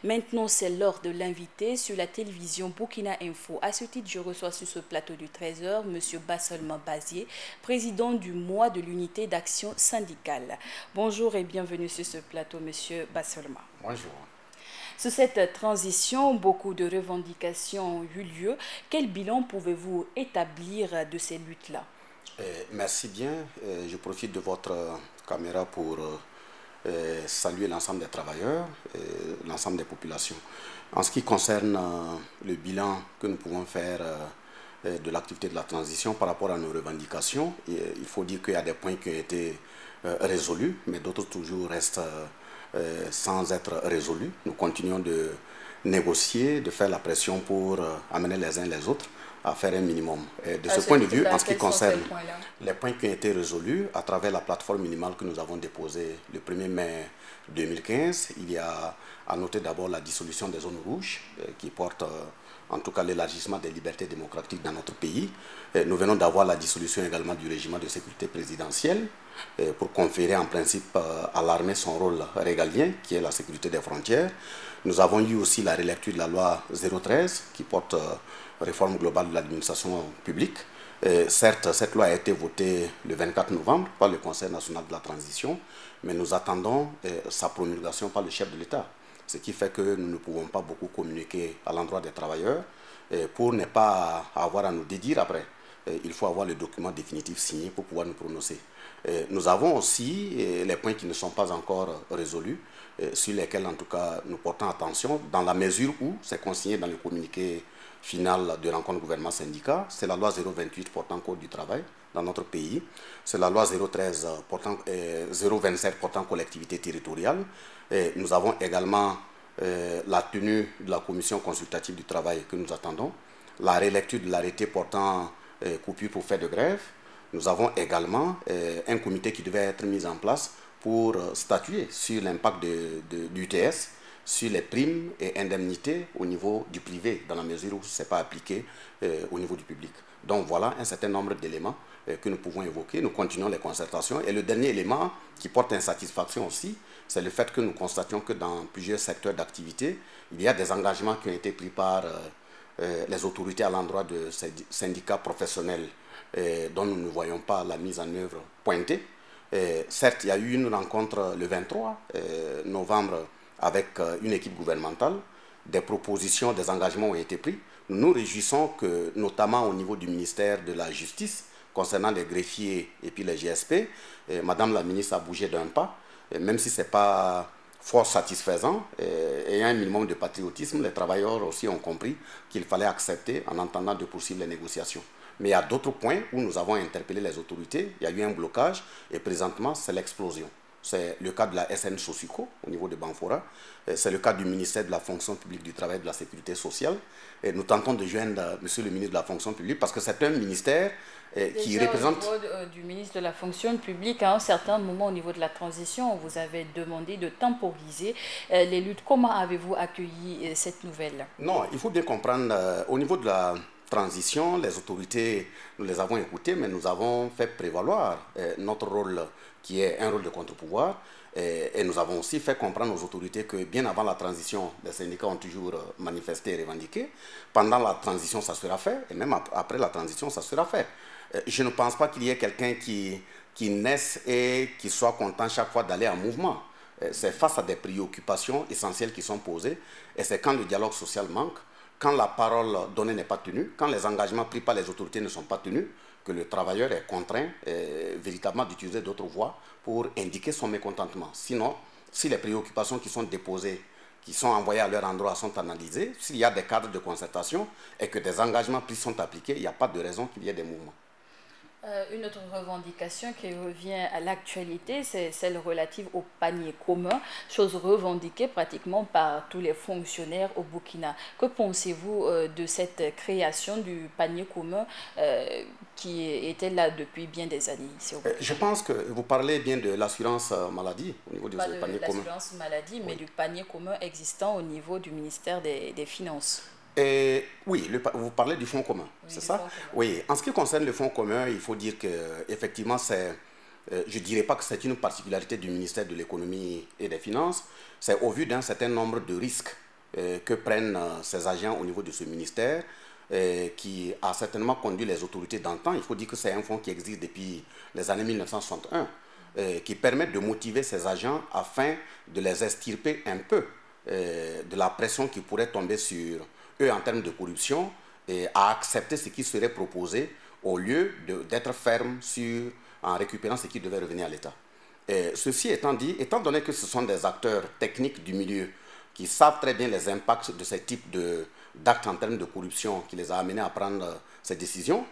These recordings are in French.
Maintenant, c'est l'heure de l'inviter sur la télévision Burkina Info. À ce titre, je reçois sur ce plateau du 13h M. Bassolma Bazier, président du mois de l'unité d'action syndicale. Bonjour et bienvenue sur ce plateau, M. Bassolma. Bonjour. Sur cette transition, beaucoup de revendications ont eu lieu. Quel bilan pouvez-vous établir de ces luttes-là? Merci bien. Je profite de votre caméra pour saluer l'ensemble des travailleurs, l'ensemble des populations. En ce qui concerne le bilan que nous pouvons faire de l'activité de la transition par rapport à nos revendications, il faut dire qu'il y a des points qui ont été résolus, mais d'autres toujours restent sans être résolus. Nous continuons de négocier, de faire la pression pour amener les uns les autres à faire un minimum. Et de ce point de vue, en ce qui concerne les points qui ont été résolus à travers la plateforme minimale que nous avons déposée le 1er mai 2015, il y a à noter d'abord la dissolution des zones rouges qui porte en tout cas l'élargissement des libertés démocratiques dans notre pays. Nous venons d'avoir la dissolution également du régime de sécurité présidentielle pour conférer en principe à l'armée son rôle régalien qui est la sécurité des frontières. Nous avons eu aussi la relecture de la loi 013 qui porte réforme globale de l'administration publique. Certes, cette loi a été votée le 24 novembre par le Conseil national de la transition, mais nous attendons sa promulgation par le chef de l'État. Ce qui fait que nous ne pouvons pas beaucoup communiquer à l'endroit des travailleurs pour ne pas avoir à nous dédire après. Il faut avoir le document définitif signé pour pouvoir nous prononcer. Nous avons aussi les points qui ne sont pas encore résolus, sur lesquels en tout cas nous portons attention, dans la mesure où c'est consigné dans le communiqué final de rencontre gouvernement-syndicat. C'est la loi 028 portant code du travail dans notre pays. C'est la loi 013 portant, 027 portant collectivité territoriale. Et nous avons également la tenue de la commission consultative du travail que nous attendons, la relecture de l'arrêté portant coupure pour faire de grève. Nous avons également un comité qui devait être mis en place pour statuer sur l'impact du TS, sur les primes et indemnités au niveau du privé, dans la mesure où ce n'est pas appliqué au niveau du public. Donc voilà un certain nombre d'éléments que nous pouvons évoquer. Nous continuons les concertations. Et le dernier élément qui porte insatisfaction aussi, c'est le fait que nous constations que dans plusieurs secteurs d'activité, il y a des engagements qui ont été pris par les autorités à l'endroit de ces syndicats professionnels dont nous ne voyons pas la mise en œuvre pointée. Certes, il y a eu une rencontre le 23 novembre avec une équipe gouvernementale. Des propositions, des engagements ont été pris. Nous nous réjouissons que, notamment au niveau du ministère de la Justice, concernant les greffiers et puis les GSP, Madame la ministre a bougé d'un pas, même si ce n'est pas fort satisfaisant, ayant un minimum de patriotisme, les travailleurs aussi ont compris qu'il fallait accepter en entendant de poursuivre les négociations. Mais il y a d'autres points où nous avons interpellé les autorités, il y a eu un blocage et présentement c'est l'explosion. C'est le cas de la SN Sosuco au niveau de Banfora. C'est le cas du ministère de la fonction publique du travail et de la sécurité sociale. Et nous tentons de joindre monsieur le ministre de la fonction publique parce que c'est un ministère qui représente... Au niveau du ministre de la fonction publique, à un certain moment au niveau de la transition, vous avez demandé de temporiser les luttes. Comment avez-vous accueilli cette nouvelle? Non, il faut bien comprendre, au niveau de la transition, les autorités, nous les avons écoutées, mais nous avons fait prévaloir notre rôle qui est un rôle de contre-pouvoir. Et nous avons aussi fait comprendre aux autorités que bien avant la transition, les syndicats ont toujours manifesté et revendiqué. Pendant la transition, ça sera fait, et même après la transition, ça sera fait. Je ne pense pas qu'il y ait quelqu'un qui naisse et qui soit content chaque fois d'aller en mouvement. C'est face à des préoccupations essentielles qui sont posées, et c'est quand le dialogue social manque, quand la parole donnée n'est pas tenue, quand les engagements pris par les autorités ne sont pas tenus, que le travailleur est contraint véritablement d'utiliser d'autres voies pour indiquer son mécontentement. Sinon, si les préoccupations qui sont déposées, qui sont envoyées à leur endroit sont analysées, s'il y a des cadres de concertation et que des engagements pris sont appliqués, il n'y a pas de raison qu'il y ait des mouvements. Une autre revendication qui revient à l'actualité, c'est celle relative au panier commun, chose revendiquée pratiquement par tous les fonctionnaires au Burkina. Que pensez-vous de cette création du panier commun qui était là depuis bien des années ici au Burkina? Je pense que vous parlez bien de l'assurance maladie au niveau de ce panier commun. Pas de l'assurance maladie, mais du panier commun existant au niveau du ministère des Finances. Oui, vous parlez du fonds commun, oui, c'est ça? Oui, en ce qui concerne le fonds commun, il faut dire qu'effectivement, je ne dirais pas que c'est une particularité du ministère de l'économie et des finances, c'est au vu d'un certain nombre de risques que prennent ces agents au niveau de ce ministère, qui a certainement conduit les autorités d'antan. Il faut dire que c'est un fonds qui existe depuis les années 1961, qui permet de motiver ces agents afin de les extirper un peu de la pression qui pourrait tomber sur eux en termes de corruption, et à accepter ce qui serait proposé au lieu d'être ferme en récupérant ce qui devait revenir à l'État. Ceci étant dit, étant donné que ce sont des acteurs techniques du milieu qui savent très bien les impacts de ce type d'actes en termes de corruption qui les a amenés à prendre ces décisions,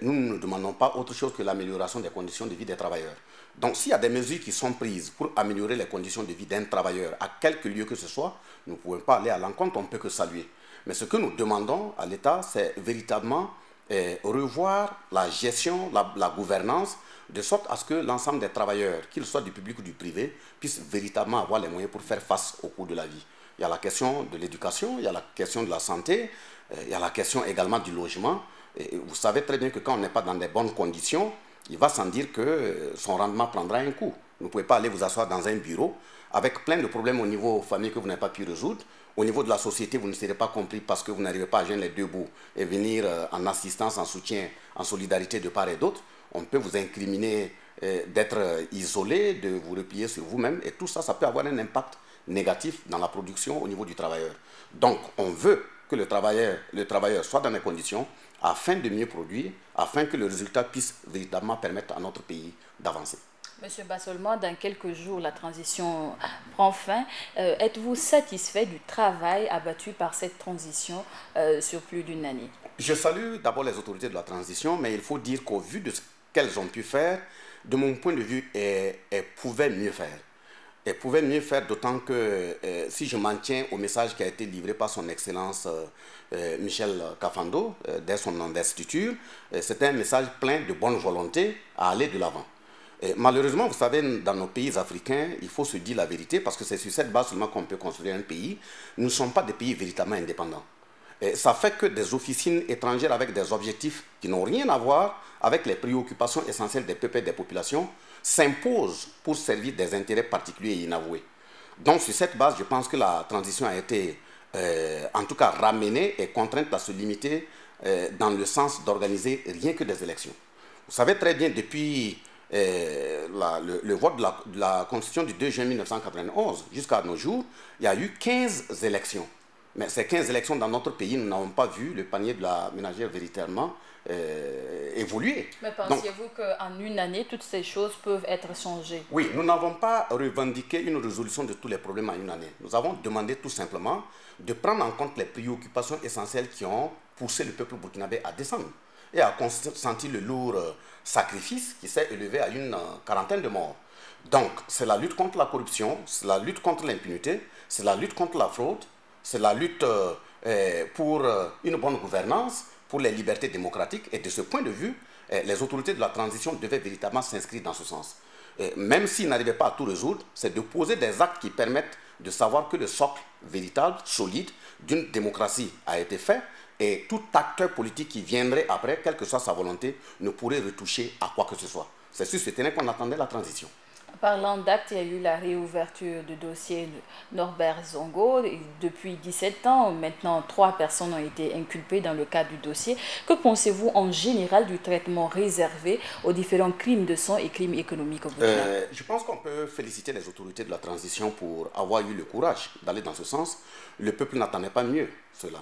nous ne demandons pas autre chose que l'amélioration des conditions de vie des travailleurs. Donc s'il y a des mesures qui sont prises pour améliorer les conditions de vie d'un travailleur à quelque lieu que ce soit, nous ne pouvons pas aller à l'encontre, on ne peut que saluer. Mais ce que nous demandons à l'État, c'est véritablement revoir la gestion, la gouvernance, de sorte à ce que l'ensemble des travailleurs, qu'ils soient du public ou du privé, puissent véritablement avoir les moyens pour faire face au cours de la vie. Il y a la question de l'éducation, il y a la question de la santé, il y a la question également du logement. Et vous savez très bien que quand on n'est pas dans des bonnes conditions, il va sans dire que son rendement prendra un coup. Vous ne pouvez pas aller vous asseoir dans un bureau avec plein de problèmes au niveau famille que vous n'avez pas pu résoudre. Au niveau de la société, vous ne serez pas compris parce que vous n'arrivez pas à joindre les deux bouts et venir en assistance, en soutien, en solidarité de part et d'autre. On peut vous incriminer d'être isolé, de vous replier sur vous-même, et tout ça, ça peut avoir un impact négatif dans la production au niveau du travailleur. Donc, on veut que le travailleur soit dans les conditions afin de mieux produire, afin que le résultat puisse véritablement permettre à notre pays d'avancer. Monsieur Bassolman, dans quelques jours, la transition prend fin. Êtes-vous satisfait du travail abattu par cette transition sur plus d'une année? Je salue d'abord les autorités de la transition, mais il faut dire qu'au vu de ce qu'elles ont pu faire, de mon point de vue, elles pouvaient mieux faire. Elles pouvaient mieux faire, d'autant que si je m'en tiens au message qui a été livré par son Excellence Michel Kafando dès son investiture, c'était un message plein de bonne volonté à aller de l'avant. Malheureusement, vous savez, dans nos pays africains, il faut se dire la vérité, parce que c'est sur cette base seulement qu'on peut construire un pays. Nous ne sommes pas des pays véritablement indépendants. Et ça fait que des officines étrangères avec des objectifs qui n'ont rien à voir avec les préoccupations essentielles des peuples et des populations s'imposent pour servir des intérêts particuliers et inavoués. Donc, sur cette base, je pense que la transition a été, en tout cas, ramenée et contrainte à se limiter dans le sens d'organiser rien que des élections. Vous savez très bien, depuis le vote de la Constitution du 2 juin 1991 jusqu'à nos jours, il y a eu 15 élections. Mais ces 15 élections dans notre pays, nous n'avons pas vu le panier de la ménagère véritablement évoluer. Mais pensiez-vous qu'en une année, toutes ces choses peuvent être changées? Oui, nous n'avons pas revendiqué une résolution de tous les problèmes en une année. Nous avons demandé tout simplement de prendre en compte les préoccupations essentielles qui ont poussé le peuple burkinabé à descendre et à consentir le lourd sacrifice qui s'est élevé à une quarantaine de morts. Donc, c'est la lutte contre la corruption, c'est la lutte contre l'impunité, c'est la lutte contre la fraude, c'est la lutte pour une bonne gouvernance, pour les libertés démocratiques. Et de ce point de vue, les autorités de la transition devaient véritablement s'inscrire dans ce sens. Même s'ils n'arrivaient pas à tout résoudre, c'est de poser des actes qui permettent de savoir que le socle véritable, solide, d'une démocratie a été fait. Et tout acteur politique qui viendrait après, quelle que soit sa volonté, ne pourrait retoucher à quoi que ce soit. C'est sur ce terrain qu'on attendait la transition. Parlant d'actes, il y a eu la réouverture du dossier de Norbert Zongo. Depuis 17 ans, maintenant 3 personnes ont été inculpées dans le cadre du dossier. Que pensez-vous en général du traitement réservé aux différents crimes de sang et crimes économiques au Burkina? Je pense qu'on peut féliciter les autorités de la transition pour avoir eu le courage d'aller dans ce sens. Le peuple n'attendait pas mieux cela.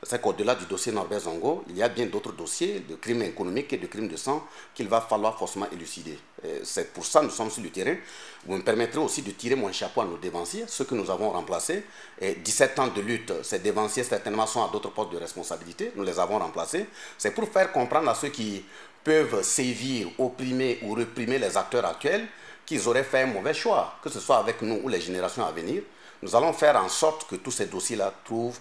C'est qu'au-delà du dossier Norbert Zongo, il y a bien d'autres dossiers de crimes économiques et de crimes de sang qu'il va falloir forcément élucider. C'est pour ça que nous sommes sur le terrain. Vous me permettrez aussi de tirer mon chapeau à nos dévanciers, ceux que nous avons remplacés. Et 17 ans de lutte, ces dévanciers certainement sont à d'autres postes de responsabilité. Nous les avons remplacés. C'est pour faire comprendre à ceux qui peuvent sévir, opprimer ou réprimer les acteurs actuels qu'ils auraient fait un mauvais choix, que ce soit avec nous ou les générations à venir. Nous allons faire en sorte que tous ces dossiers-là trouvent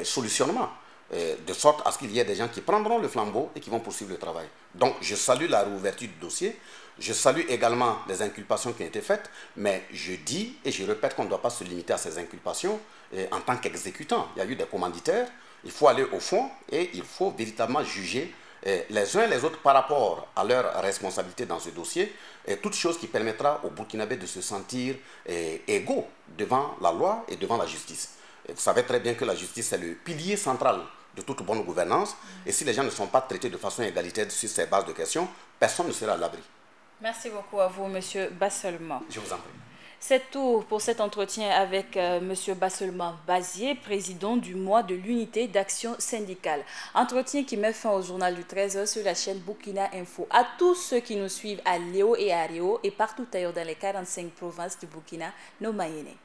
solutionnement, de sorte à ce qu'il y ait des gens qui prendront le flambeau et qui vont poursuivre le travail. Donc je salue la réouverture du dossier, je salue également les inculpations qui ont été faites, mais je dis et je répète qu'on ne doit pas se limiter à ces inculpations en tant qu'exécutant. Il y a eu des commanditaires, il faut aller au fond et il faut véritablement juger les uns et les autres par rapport à leur responsabilité dans ce dossier, et toute chose qui permettra aux Burkinabés de se sentir égaux devant la loi et devant la justice. Vous savez très bien que la justice est le pilier central de toute bonne gouvernance. Et si les gens ne sont pas traités de façon égalitaire sur ces bases de questions, personne ne sera à l'abri. Merci beaucoup à vous, M. Basselman. Je vous en prie. C'est tout pour cet entretien avec M. Basselman Bazier, président du mois de l'unité d'action syndicale. Entretien qui met fin au journal du 13h sur la chaîne Burkina Info. À tous ceux qui nous suivent à Léo et à Rio et partout ailleurs dans les 45 provinces du Burkina, nos Mayennais.